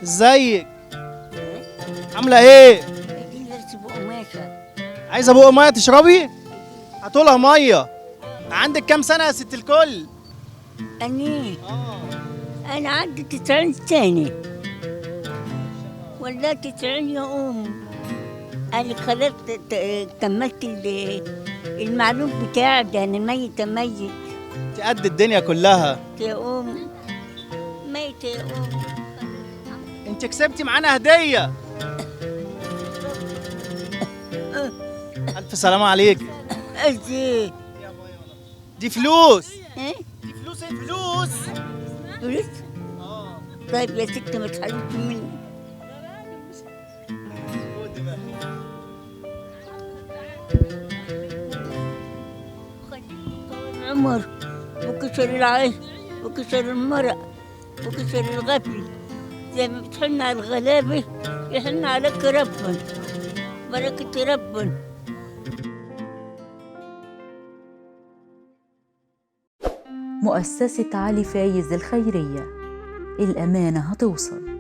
ازيك؟ عاملة ايه؟ اديني درس بقماشة. عايزة بق مية تشربي؟ هاتولها مية. عندك كام سنة يا ست الكل؟ أني اه أنا عندي 90 سنة ولا 90 يا أنا خلاص كملت المعلوم بتاعي ده. أنا ميتة ميت انت قد الدنيا كلها. يا ميتة يا انت كسبتي معانا هدية. ألف سلامة عليك. أزي دي فلوس. إيه دي فلوس، ايه فلوس؟ فلوس؟ اه طيب يا ست ما تحرمش مني. خدي بقى. عمر وكسر العيش وكسر المرأة وكسر الغفل، زي ما بتحن على الغلابة يحن عليك ربنا، بركة ربنا. مؤسسة علي فايز الخيرية، الأمانة هتوصل.